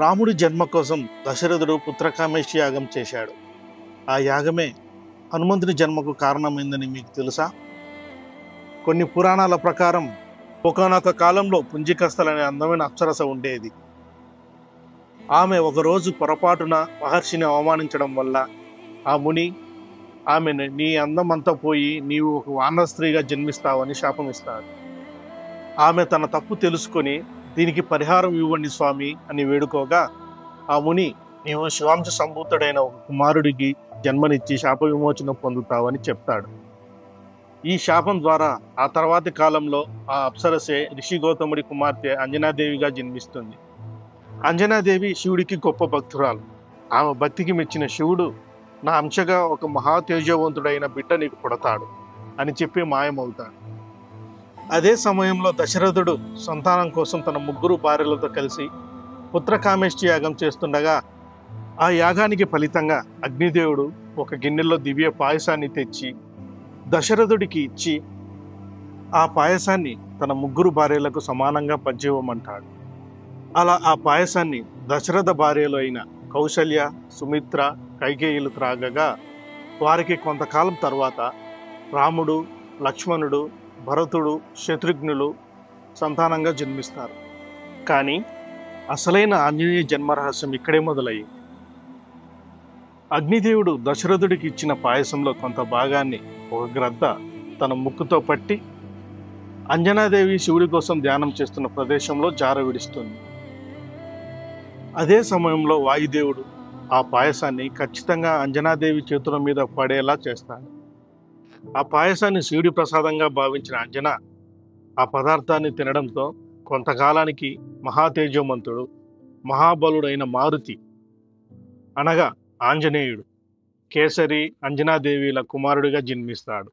రాముడి జన్మ కోసం దశరథుడు పుత్రకామేష్టి యాగం చేశాడు. ఆ యాగమే హనుమంతుని జన్మకు కారణమైందని మీకు తెలుసా? కొన్ని పురాణాల ప్రకారం ఒకానొక కాలంలో పుంజికస్థల అనే అందమైన అప్సరస ఉండేది. ఆమె ఒకరోజు పొరపాటున మహర్షిని అవమానించడం వల్ల ఆ ముని ఆమెను నీ అందమంతా పోయి నీవు ఒక వానర స్త్రీగా జన్మిస్తావని శాపమిస్తాడు. ఆమె తన తప్పు తెలుసుకొని దీనికి పరిహారం ఇవ్వండి స్వామి అని వేడుకోగా ఆ ముని నీవు శివాంశ సంభూతుడైన ఒక కుమారుడికి జన్మనిచ్చి శాప విమోచన పొందుతావని చెప్తాడు. ఈ శాపం ద్వారా ఆ తర్వాతి కాలంలో ఆ అప్సరసే ఋషి గౌతముడి కుమార్తె అంజనాదేవిగా జన్మిస్తుంది. అంజనాదేవి శివుడికి గొప్ప భక్తురాలు. ఆమె భక్తికి మెచ్చిన శివుడు నా అంశగా ఒక మహా తేజవంతుడైన బిడ్డ నీకు పుడతాడు అని చెప్పి మాయమవుతాడు. అదే సమయంలో దశరథుడు సంతానం కోసం తన 3 భార్యలతో కలిసి పుత్రకామేష్టి యాగం చేస్తుండగా ఆ యాగానికి ఫలితంగా అగ్నిదేవుడు ఒక గిన్నెలో దివ్య పాయసాన్ని తెచ్చి దశరథుడికి ఇచ్చి ఆ పాయసాన్ని తన 3 భార్యలకు సమానంగా పంచివ్వమంటాడు. అలా ఆ పాయసాన్ని దశరథ భార్యలు అయిన కౌసల్య, సుమిత్ర, కైకేయులు త్రాగగా వారికి కొంతకాలం తర్వాత రాముడు, లక్ష్మణుడు, భరతుడు, శత్రుఘ్నులు సంతానంగా జన్మిస్తారు. కానీ అసలైన ఆంజనేయ జన్మరహస్యం ఇక్కడే మొదలయ్యింది. అగ్నిదేవుడు దశరథుడికి ఇచ్చిన పాయసంలో కొంత భాగాన్ని ఒక గ్రద్ద తన ముక్కుతో పట్టి అంజనాదేవి శివుడి కోసం ధ్యానం చేస్తున్న ప్రదేశంలో జార విడుస్తుంది. అదే సమయంలో వాయుదేవుడు ఆ పాయసాన్ని ఖచ్చితంగా అంజనాదేవి చేతుల మీద పడేలా చేస్తాడు. ఆ పాయసాన్ని శివుడి ప్రసాదంగా భావించిన అంజన ఆ పదార్థాన్ని తినడంతో కొంతకాలానికి మహాతేజోమంతుడు, మహాబలుడైన మారుతి అనగా ఆంజనేయుడు కేసరి, అంజనాదేవిల కుమారుడిగా జన్మిస్తాడు.